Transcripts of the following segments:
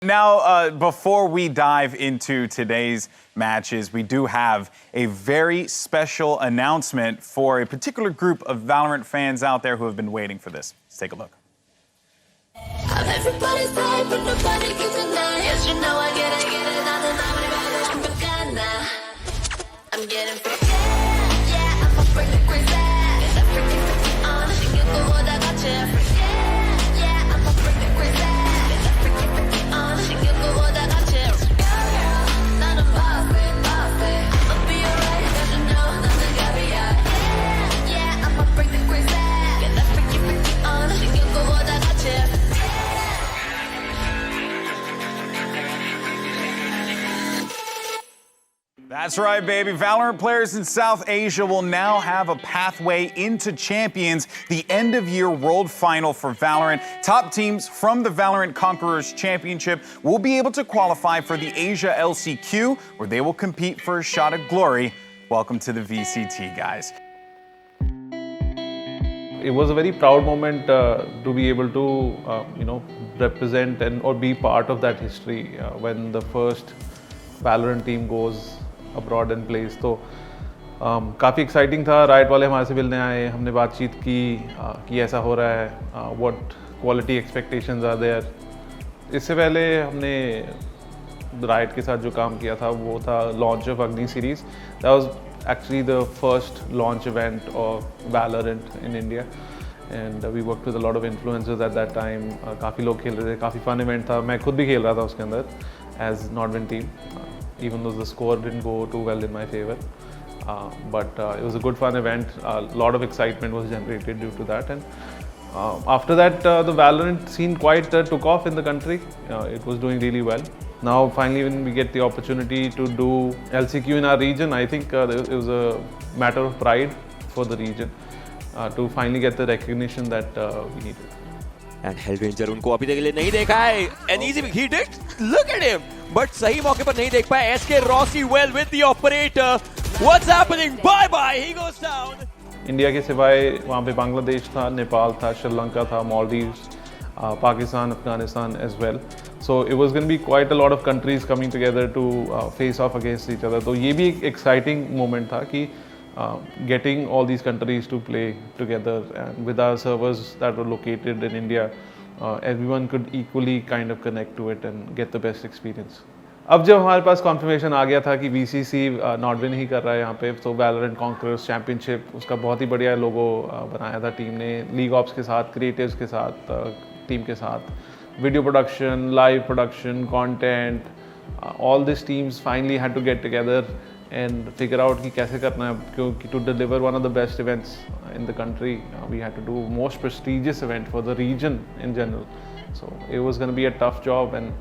Now, before we dive into today's matches, we do have a very special announcement for a particular group of Valorant fans out there who have been waiting for this. Let's take a look. That's right, baby. Valorant players in South Asia will now have a pathway into Champions, the end-of-year World Final for Valorant. Top teams from the Valorant Conquerors Championship will be able to qualify for the Asia LCQ, where they will compete for a shot at glory. Welcome to the VCT, guys. It was a very proud moment to be able to, represent or be part of that history when the first Valorant team goes abroad and plays. तो काफ़ी exciting था. Right वाले हमारे से मिलने आए, हमने बातचीत की कि ऐसा हो रहा है, what quality expectations are there. इससे पहले हमने राइट के साथ जो काम किया था वो था launch of Agni series. That was actually the first launch event of Valorant in India and we work with a lot of influencers at that time. काफ़ी लोग खेल रहे थे, काफ़ी फन इवेंट था. मैं खुद भी खेल रहा था उसके अंदर एज NODWIN टीम, even though the score didn't go too well in my favor. But it was a good fun event. A lot of excitement was generated due to that. And after that, the Valorant scene quite took off in the country. It was doing really well. Now, finally, when we get the opportunity to do LCQ in our region, I think it was a matter of pride for the region to finally get the recognition that we needed. And Hellranger उनको अभी तक के लिए नहीं देखा है. And easy, he did. Look at him. But सही मौके पर नहीं देख पाए. SK Rossi well with the operator. What's happening? Bye bye. He goes down. India के सिवाय वहाँ पे बांग्लादेश था, नेपाल था, श्रीलंका था, Maldives, Pakistan, Afghanistan as well. So it was going to be quite a lot of countries coming together to face off against each other. तो ये भी एक exciting moment था कि getting all these countries to play together, and with our servers that were located in India, everyone could equally kind of connect to it and get the best experience. अब जब हमारे पास confirmation आ गया था कि VCC NODWIN ही कर रहा है यहाँ पे, तो Valorant Conquerors Championship उसका बहुत ही बढ़िया लोगो बनाया था टीम ने, लीग ऑप्स के साथ, क्रिएटिव्स के साथ, टीम के साथ, video production, live production, content, all these teams finally had to get together and figure out कि कैसे करना है, क्योंकि to deliver one of the best events in the country, we had to do most prestigious event for the region in general. So it was going to be a tough job and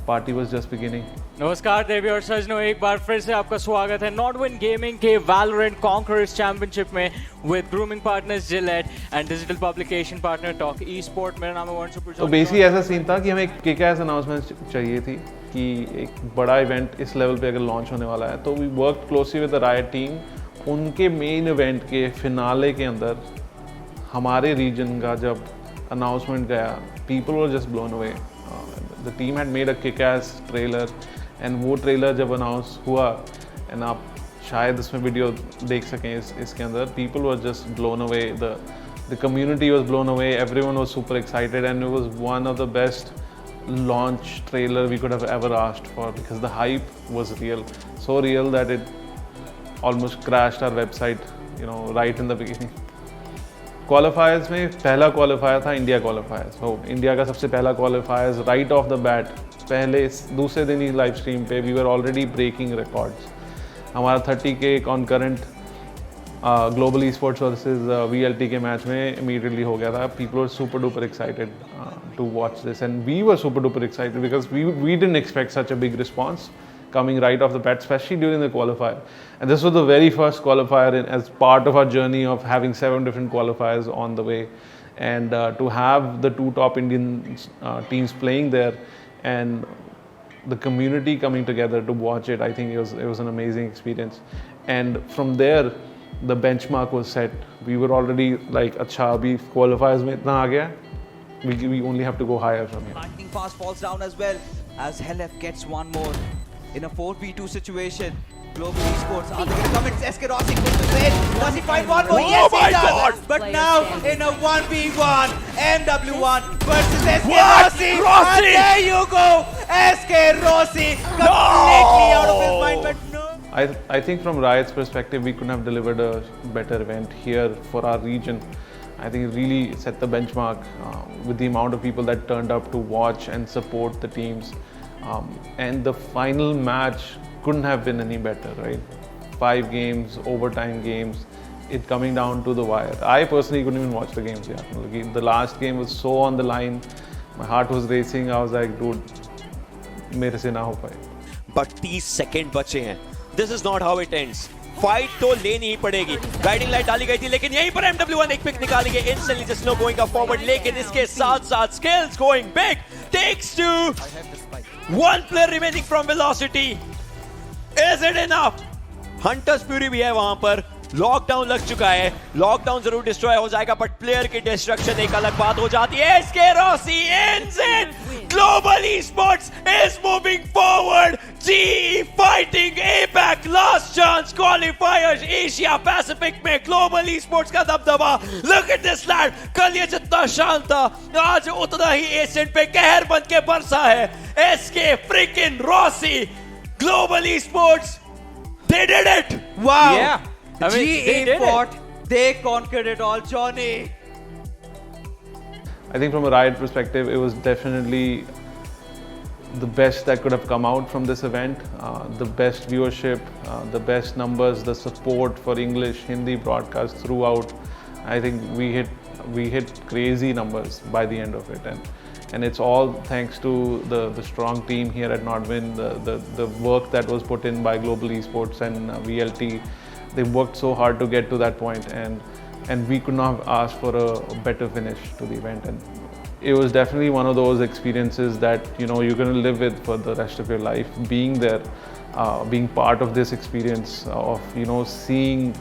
party was just beginning. नमस्कार देवी और सजनों, एक बार फिर से आपका स्वागत है NODWIN Gaming के Valorant Conquerors Championship में with grooming partners Gillette and digital publication partner Docuseries. मेरा नाम है वरुण सुपर. तो बेसिकली ऐसा सीन था कि हमें एक किक-एस अनाउंसमेंट चाहिए थी कि एक बड़ा इवेंट इस लेवल पे अगर लॉन्च होने वाला है, तो we work closely with the right team. उनके मेन इवेंट के फिनाले के अंदर हमारे रीजन का जब अनाउंसमेंट गया, people were just blown away. The team had made a kickass trailer and वो ट्रेलर जब अनाउंस हुआ, एंड आप शायद इसमें वीडियो देख सकें इसके अंदर, people were just blown away. The community was blown away, everyone was super excited and it was one of the best launch trailer we could have ever asked for, because the hype was real, so real that it almost crashed our website, right in the beginning. Qualifiers में पहला qualifier था India qualifiers. So India का सबसे पहला qualifiers right off the bat, पहले दूसरे दिन ही live stream पे we were already breaking records. हमारा 30K concurrent Global Esports versus VLT के मैच में immediately हो गया था. People were super duper excited to watch this, and we were super duper excited because we didn't expect such a big response coming right off the bat, especially during the qualifier. And this was the very first qualifier as part of our journey of having 7 different qualifiers on the way, and to have the 2 top Indian teams playing there and the community coming together to watch it, I think it was an amazing experience. And from there the benchmark was set. We were already like, अच्छा अभी qualifiers में इतना आ गया, we only have to go higher from here. Lightning fast falls down as well as Helef gets one more in a 4v2 situation. Global Esports are they going to come in? SK Rossi pushes in. Does he find one more? Yes, my he does. God. But now in a 1v1, MW1 versus SK What? Rossi. Rossi! And there you go. SK Rossi completely out of his mind, but no. I think from Riot's perspective, we couldn't have delivered a better event here for our region. I think it really set the benchmark with the amount of people that turned up to watch and support the teams. And the final match couldn't have been any better, right? 5 games, overtime games, it coming down to the wire. I personally couldn't even watch the games yet. The last game was so on the line, my heart was racing. I was like, dude, मेरे से ना हो पाए. But 30 second बचे हैं. This is not how it ends. Fight तो लेनी ही पड़ेगी. गाइडिंग लाइट डाली गई थी लेकिन यहीं पर MW1 एक पिक निकालेंगे. Instantly just no going up forward लेकिन इसके साथ-साथ skills going big. Takes 2. One player remaining from Velocity. Is it enough? Hunter's Fury भी है वहां पर. लॉकडाउन लग चुका है. लॉकडाउन जरूर डिस्ट्रॉय हो जाएगा बट प्लेयर की डिस्ट्रक्शन एक अलग बात हो जाती है. SK Rossi ends it. Global Esports is moving forward. GE fighting APAC last chance qualifiers Asia Pacific में Global Esports का दबदबा. Look at this lad. कल ये जितना शांत था आज उतना ही एशियन पे कहर बन के बरसा है. SK freaking Rossi. Global Esports. They did it. Wow. Yeah. I mean, they did fought, they conquered it all, Johnny. I think from a Riot perspective, it was definitely the best that could have come out from this event. The best viewership, the best numbers, the support for English, Hindi broadcast throughout. I think we hit crazy numbers by the end of it, and it's all thanks to the strong team here at NODWIN, the work that was put in by Global Esports and VLT. They worked so hard to get to that point, and we could not have asked for a better finish to the event. And it was definitely one of those experiences that you're going to live with for the rest of your life. Being there, being part of this experience of seeing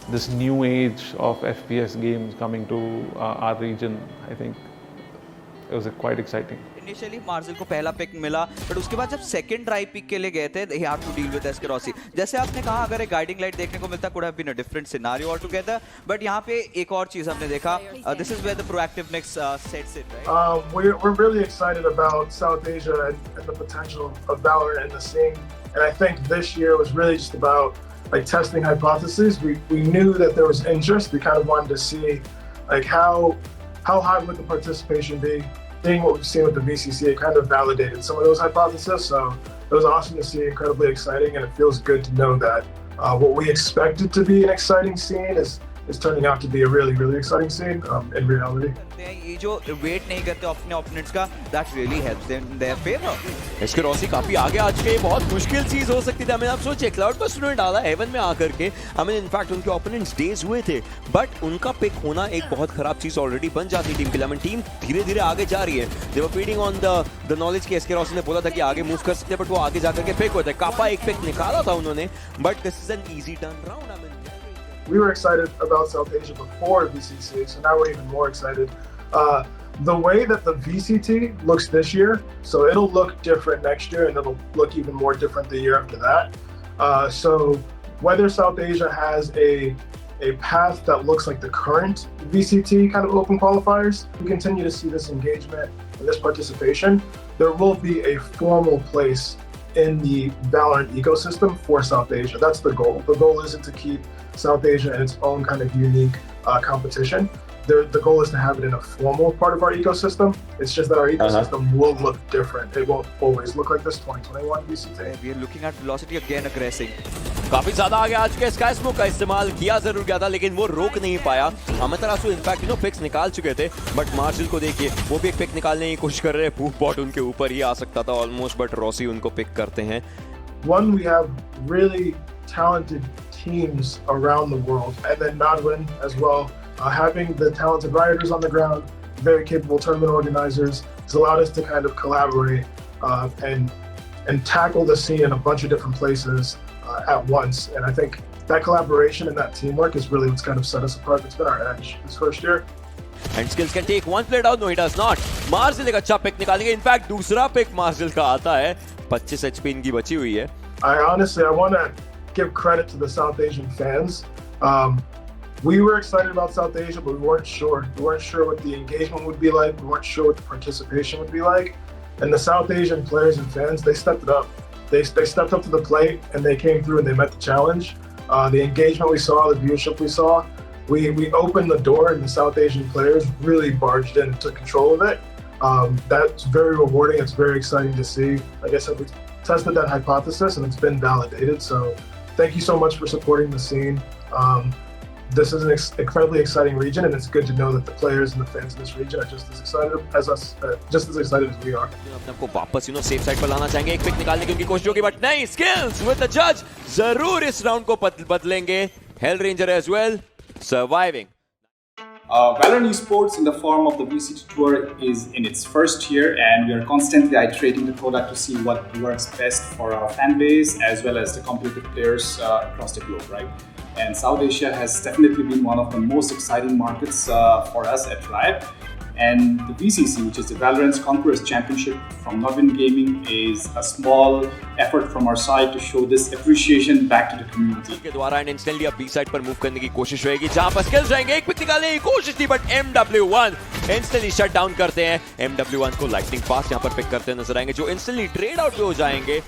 this new age of FPS games coming to our region, I think it was quite exciting. Initially मार्जिल को पहला pick मिला but उसके बाद जब second drive pick के लिए गए थे they had to deal with SK Rossi. जैसे आपने कहा अगर एक गाइडिंग लाइट देखने को मिलता could have been a different scenario altogether, but यहाँ पे एक और चीज हमने देखा. This is where the proactiveness sets in, right? We're really excited about South Asia and the potential of Valorant in the scene, and I think this year was really just about like testing hypotheses. We knew that there was interest. We kind of wanted to see like how high would the participation be. Seeing what we've seen with the VCC, it kind of validated some of those hypotheses. So it was awesome to see, incredibly exciting, and it feels good to know that what we expected to be an exciting scene is turning out to be a really, really exciting scene in reality. ये जो wait नहीं करते अपने opponents का, that really helps them in their favor. SK Rossi काफी आगे आ चुके हैं. बहुत मुश्किल चीज हो सकती थी. आप सोचिए क्लाउड पर स्टूडेंट डाला हेवन में आकर के. इनफैक्ट उनके ओपोनेंट्स डेज हुए थे बट उनका पिक होना एक बहुत खराब चीज ऑलरेडी बन जाती टीम के लिए. टीम धीरे धीरे आगे जा रही है. दे वर फीडिंग ऑन द नॉलेज कि SK Rossi ने बोला था कि आगे मूव कर सकते हैं बट वो आगे जाकर के पिक होते हैं. कापा एक पिक निकाला था उन्होंने but this is an easy turn round. We were excited about South Asia before VCC, so now we're even more excited. The way that the VCT looks this year, so it'll look different next year and it'll look even more different the year after that. So whether South Asia has a path that looks like the current VCT kind of open qualifiers, we continue to see this engagement and this participation, there will be a formal place in the Valorant ecosystem for South Asia. That's the goal. The goal isn't to keep South Asia in its own kind of unique competition. The goal is to have it in a formal part of our ecosystem. It's just that our ecosystem will look different. It won't always look like this 2021 VCT. We are looking at Velocity again aggressing. काफी ज्यादा आगे आ चुके. Sky smoke का इस्तेमाल किया जरूर गया था लेकिन वो रोक नहीं पाया. अमितरासु इनफैक्ट पिक्स निकाल चुके थे बट मार्जिल को देखिए वो भी एक पिक निकालने की कोशिश कर रहे हैं. पूफ बॉट उनके ऊपर ही आ सकता था ऑलमोस्ट बट रॉसी उनको पिक करते हैं. One, we have really talented teams around the world, and then NODWIN as well. Having the talented rioters on the ground, very capable tournament organizers, has allowed us to kind of collaborate and tackle the scene in a bunch of different places at once. And I think that collaboration and that teamwork is really what's kind of set us apart. It's been our edge this first year. And skills can take one player down. No, he does not. मार्जिल एक अच्छा pick निकालेंगे. In fact दूसरा pick मार्जिल का आता है. 25 HP इनकी बची हुई है. I want to give credit to the South Asian fans. We were excited about South Asia, but we weren't sure. We weren't sure what the engagement would be like. We weren't sure what the participation would be like. And the South Asian players and fans, they stepped it up. They stepped up to the plate and they came through and they met the challenge. The engagement we saw, the viewership we saw, we opened the door and the South Asian players really barged in and took control of it. That's very rewarding. It's very exciting to see. Like I said, we tested that hypothesis and it's been validated. So thank you so much for supporting the scene. This is an incredibly exciting region, and it's good to know that the players and the fans in this region are just as excited as us, just as excited as we are. अपने को वापस safe side पर लाना चाहेंगे. एक pick निकालने की उनकी कोशिश होगी, बट नहीं. स्किल्स विद द जज जरूर इस राउंड को बदलेंगे. Hell Ranger as well surviving. Valorant Esports in the form of the VCT Tour is in its first year, and we are constantly iterating the product to see what works best for our fan base as well as the competitive players across the globe, right? And South Asia has definitely been one of the most exciting markets for us at Riot. And the VCC, which is the Valorant Conquerors Championship from NODWIN Gaming, is a small effort from our side to show this appreciation back to the community. के द्वारा and instantly अब B side पर move करने की कोशिश रहेगी, जहां पर स्किल्स रहेंगे. एक पिक निकालने की कोशिश थी, but MW1 instantly shut down करते हैं. MW1 को लाइटनिंग फास्ट यहां पर पिक करते नजर आएंगे, जो इंस्टेंटली ट्रेड आउट पे हो जाएंगे.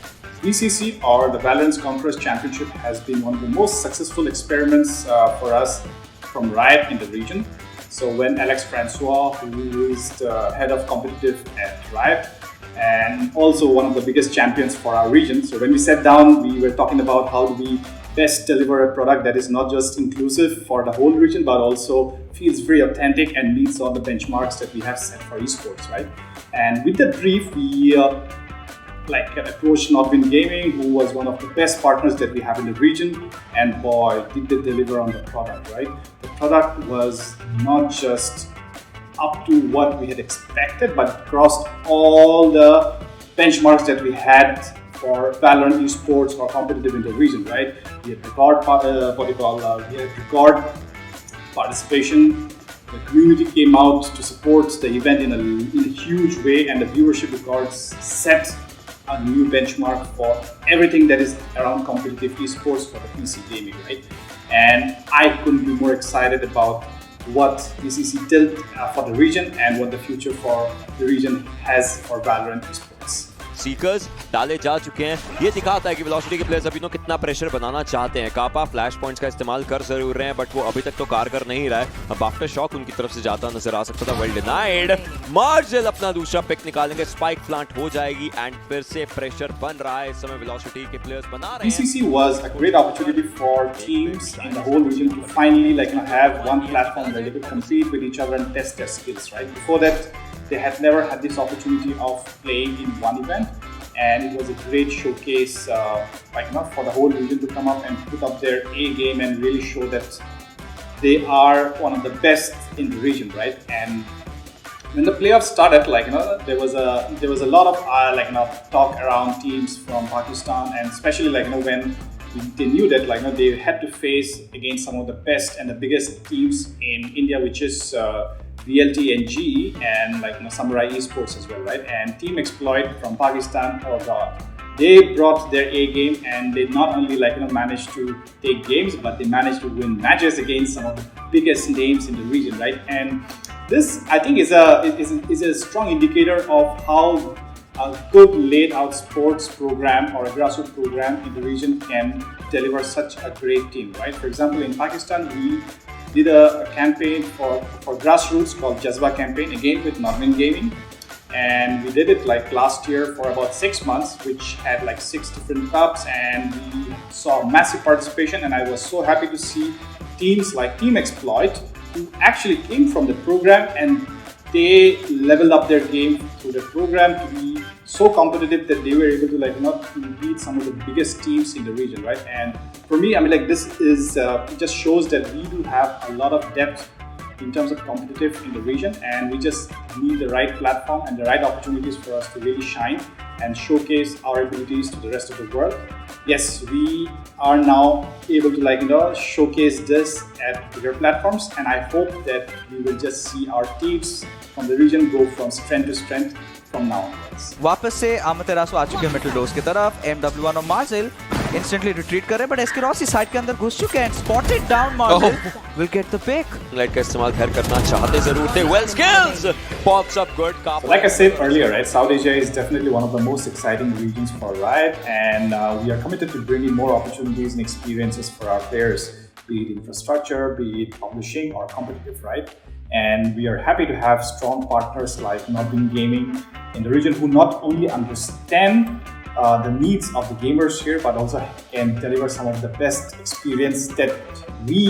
VCC, or the Valorant Conquerors Championship, has been one of the most successful experiments for us from Riot in the region. So when Francois, who is the head of competitive at Riot, and also one of the biggest champions for our region, so when we sat down, we were talking about how do we best deliver a product that is not just inclusive for the whole region, but also feels very authentic and meets all the benchmarks that we have set for esports, right? And with that brief, we approached NODWIN Gaming, who was one of the best partners that we have in the region, and boy, did they deliver on the product, right? The product was not just up to what we had expected, but crossed all the benchmarks that we had for Valorant Esports or competitive in the region, right? We had record participation. The community came out to support the event in a huge way, and the viewership records set a new benchmark for everything that is around competitive esports for the PC gaming, right? And I couldn't be more excited about what VCC did for the region and what the future for the region has for Valorant Esports. Seekers डाले जा चुके हैं. ये दिखाता है कि velocity के players अभी कितना प्रेशर बनाना चाहते हैं. कापा फ्लैश पॉइंट्स का इस्तेमाल कर जरूर रहे हैं, बट वो अभी तक तो कारगर नहीं रहा है. अब आफ्टर शॉक उनकी तरफ से जाता नजर आ सकता था. Well denied. मार्जिल अपना दूसरा पिक निकालेंगे. स्पाइक प्लांट हो जाएगी एंड फिर से प्रेशर बन रहा है. इस समय वेलोसिटी के प्लेयर्स बना रहे हैं. VCC was a great opportunity for teams in the whole region to finally have one platform where they could compete with each other and test their skills, right? Before that, they had never had this opportunity of playing in one event, and it was a great showcase for the whole region to come up and put up their A game and really show that they are one of the best in the region, right? And when the playoffs started, there was a lot of talk around teams from Pakistan, and especially when they knew that they had to face against some of the best and the biggest teams in India, which is VLT and GE, and Samurai Esports as well, right? And Team Exploit from Pakistan, oh god, they brought their A game, and they not only managed to take games, but they managed to win matches against some of the biggest names in the region, right? And this, I think, is a strong indicator of how a good laid out sports program or a grassroots program in the region can deliver such a great team, right? For example, in Pakistan, we did a campaign for grassroots called Jazba campaign, again with NODWIN Gaming, and we did it last year for about 6 months, which had 6 different cups, and we saw massive participation. And I was so happy to see teams like Team Exploit, who actually came from the program, and they leveled up their game through the program to be so competitive that they were able to beat some of the biggest teams in the region, right? And for me, this is it just shows that we do have a lot of depth in terms of competitive in the region, and we just need the right platform and the right opportunities for us to really shine and showcase our abilities to the rest of the world. yes, we are now able to showcase this at bigger platforms, and I hope that we will just see our teams from the region go from strength to strength from now onwards. वापस से आमतेरासो आ चुके हैं middle doors की तरफ. MW1 और मार्जिल instantly retreat कर रहे हैं, बट एसके रॉसी साइड के अंदर घुस चुके हैं. Spotted down, Marcel will get the pick. Light का इस्तेमाल खैर करना चाहते जरूर थे. Well skills pops up good. So like I said earlier, right, South Asia is definitely one of the most exciting regions for Riot, and we are committed to bringing more opportunities and experiences for our players, be it infrastructure, be it publishing or competitive, right? And we are happy to have strong partners like NODWIN Gaming in the region who not only understand the needs of the gamers here, but also can deliver some of the best experience that we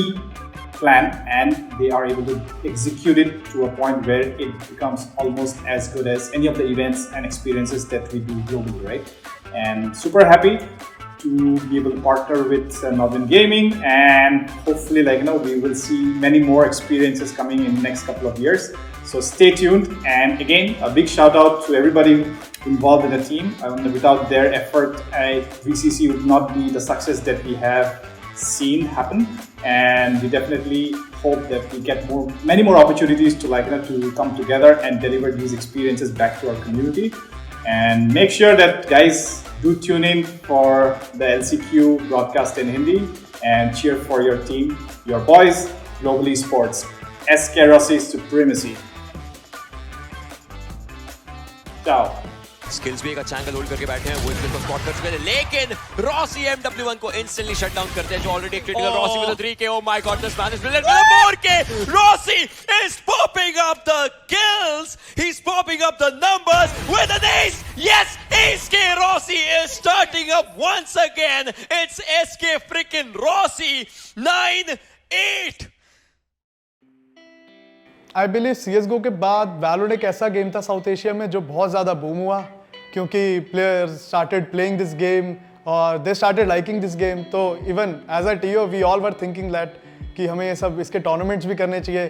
plan, and they are able to execute it to a point where it becomes almost as good as any of the events and experiences that we do globally, right? And super happy to be able to partner with NODWIN Gaming, and hopefully we will see many more experiences coming in the next couple of years. So stay tuned, and again a big shout out to everybody involved in the team. Without their effort, VCC would not be the success that we have seen happen, and we definitely hope that we get many more opportunities to to come together and deliver these experiences back to our community. And make sure that guys do tune in for the LCQ broadcast in Hindi and cheer for your team, your boys, Global Esports, SK Rossi Supremacy. Ciao. Skills भी एक अच्छा angle hold करके बैठे हैं. वो इसको spot कर चुके हैं, लेकिन रॉसी MW1 को इंस्टेंटली शट डाउन करते हैं, जो ऑलरेडी एक critical. Rossi with 3K. Oh my God, this man is brilliant with 4K. Rossi is popping up the kills. He's popping up the numbers with an ace. Yes, SK Rossi is starting up once again. It's SK freaking Rossi. 9-8. I believe CSGO के बाद Valorant एक ऐसा game था south Asia में जो बहुत ज़्यादा boom हुआ, क्योंकि players started playing this game और they started liking this game. तो even as a TO V all were thinking that कि हमें ये सब इसके टूर्नामेंट्स भी करने चाहिए.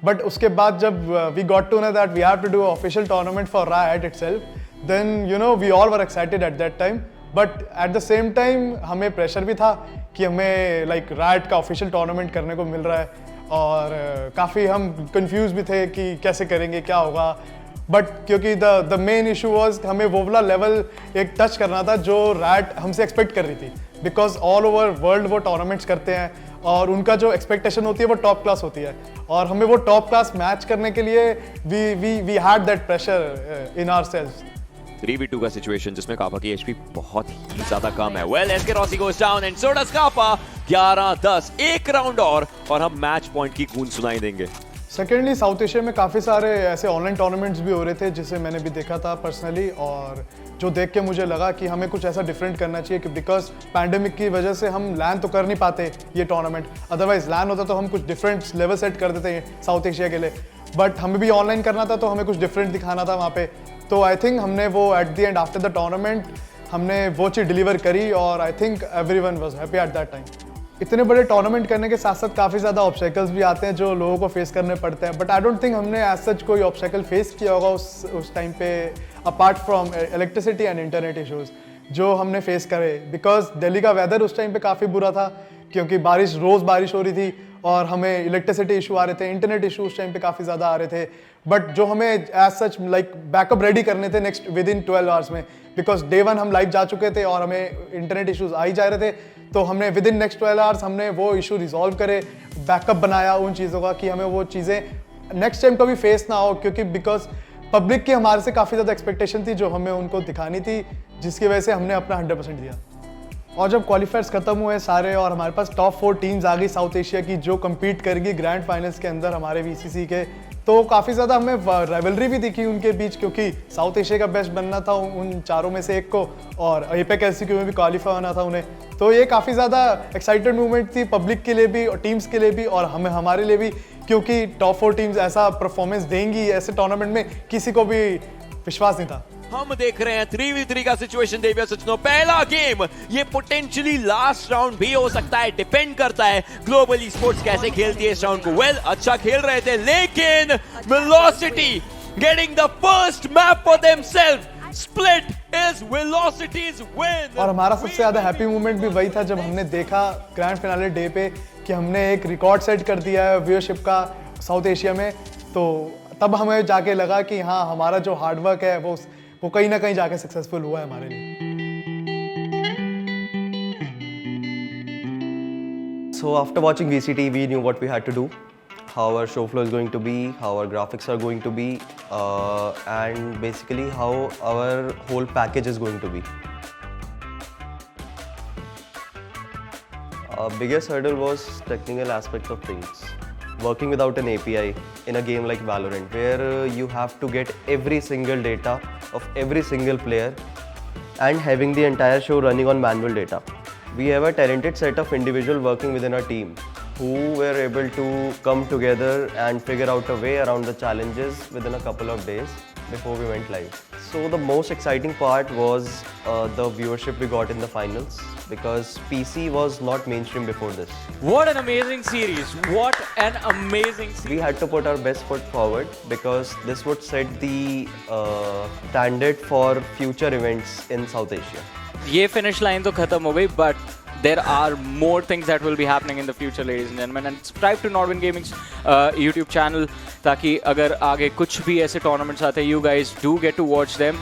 बट उसके बाद जब we got to know that we have to do official tournament for Riot itself, then we all were excited at that time. But at the same time हमें प्रेशर भी था कि हमें रायट का ऑफिशियल टूर्नामेंट करने को मिल रहा है, और काफ़ी हम कंफ्यूज भी थे कि कैसे करेंगे, क्या होगा. बट क्योंकि द मेन इशू वाज हमें वो वाला लेवल एक टच करना था जो रायट हमसे एक्सपेक्ट कर रही थी, बिकॉज ऑल ओवर वर्ल्ड वो टूर्नामेंट्स करते हैं और उनका जो एक्सपेक्टेशन होती है वो टॉप क्लास होती है, और हमें वो टॉप क्लास मैच करने के लिए we had that pressure in ourselves. 3v2 का सिचुएशन जिसमें कापा की HP बहुत ही ज्यादा कम है. Well SK Rossi goes down and so does Kapa. 11-10, एक राउंड और हम मैच पॉइंट की गूंज सुनाई देंगे. सेकेंडली साउथ एशिया में काफ़ी सारे ऐसे ऑनलाइन टूर्नामेंट्स भी हो रहे थे जिसे मैंने भी देखा था पर्सनली, और जो देख के मुझे लगा कि हमें कुछ ऐसा डिफरेंट करना चाहिए, कि बिकॉज पैंडेमिक की वजह से हम लैन तो कर नहीं पाते ये टूर्नामेंट. अदरवाइज लैन होता तो हम कुछ डिफरेंट लेवल सेट कर देते हैं साउथ एशिया के लिए, बट हमें भी ऑनलाइन करना था तो हमें कुछ डिफरेंट दिखाना था वहाँ पे. तो आई थिंक हमने वो at the end after the tournament हमने वो चीज़ डिलीवर करी, और I think everyone was happy at that time. इतने बड़े टूर्नामेंट करने के साथ साथ काफ़ी ज़्यादा ऑब्स्टेकल्स भी आते हैं जो लोगों को फेस करने पड़ते हैं, बट आई डोंट थिंक हमने एज सच कोई ऑब्स्टेकल फेस किया होगा उस टाइम पे, apart from electricity and internet issues जो हमने फेस करे. बिकॉज दिल्ली का वेदर उस टाइम पे काफ़ी बुरा था, क्योंकि रोज़ बारिश हो रही थी और हमें इलेक्ट्रिसिटी इशू आ रहे थे, इंटरनेट इशू उस टाइम पे काफ़ी ज़्यादा आ रहे थे. बट जो हमें एज सच बैकअप रेडी करने थे नेक्स्ट विद इन 12 आवर्स में, बिकॉज डे 1 हम लाइव जा चुके थे और हमें इंटरनेट इशूज़ आ ही जा रहे थे, तो हमने विद इन नेक्स्ट 12 आवर्स हमने वो इशू रिजॉल्व करे, बैकअप बनाया उन चीज़ों का कि हमें वो चीज़ें नेक्स्ट टाइम कभी फेस ना हो, क्योंकि बिकॉज पब्लिक की हमारे से काफ़ी ज़्यादा एक्सपेक्टेशन थी जो हमें उनको दिखानी थी, जिसकी वजह से हमने अपना 100% दिया. और जब क्वालिफायर्स खत्म हुए सारे और हमारे पास टॉप 4 टीम्स आ गई साउथ एशिया की जो कम्पीट करेगी ग्रैंड फाइनल्स के अंदर हमारे VCC के, तो काफ़ी ज़्यादा हमें राइवलरी भी दिखी उनके बीच, क्योंकि साउथ एशिया का बेस्ट बनना था उन चारों में से एक को, और एपेक LCQ में भी क्वालिफाई होना था उन्हें. तो ये काफ़ी ज़्यादा एक्साइटेड मूवमेंट थी पब्लिक के लिए भी और टीम्स के लिए भी और हमारे लिए भी, क्योंकि टॉप 4 टीम्स ऐसा परफॉर्मेंस देंगी ऐसे टूर्नामेंट में किसी को भी विश्वास नहीं था. हम देख रहे हैं 3v3 का सिचुएशन. देविया सचनो पहला गेम, ये पोटेंशियली लास्ट राउंड भी हो सकता है, डिपेंड करता है ग्लोबल ईस्पोर्ट्स कैसे खेलती है इस राउंड को. वेल अच्छा खेल रहे थे, लेकिन Velocity getting the first map for themself split is Velocity's win. और हमारा सबसे ज़्यादा हैप्पी मोमेंट भी वही था जब हमने देखा ग्रैंड फिनाले डे पे कि हमने एक रिकॉर्ड सेट कर दिया है व्यूअरशिप का साउथ एशिया में, तो तब हमें जाके लगा कि हाँ हमारा जो हार्डवर्क है वो कहीं ना कहीं जाके सक्सेसफुल हुआ है हमारे लिए। So after watching VCT, we knew what we had to do, how our show flow is going to be, how our graphics are going to be, and basically how our whole package is going to be. Biggest hurdle was technical aspect of things. Working without an API in a game like Valorant, where you have to get every single data of every single player and having the entire show running on manual data. We have a talented set of individuals working within our team who were able to come together and figure out a way around the challenges within a couple of days before we went live. So the most exciting part was the viewership we got in the finals, because PC was not mainstream before this. What an amazing series. What an amazing series. We had to put our best foot forward because this would set the standard for future events in South Asia. ये finish line तो खत्म हो गई, but there are more things that will be happening in the future, ladies and gentlemen. And subscribe to NODWIN Gaming's YouTube channel ताकि अगर आगे कुछ भी ऐसे tournaments आते हैं, you guys do get to watch them.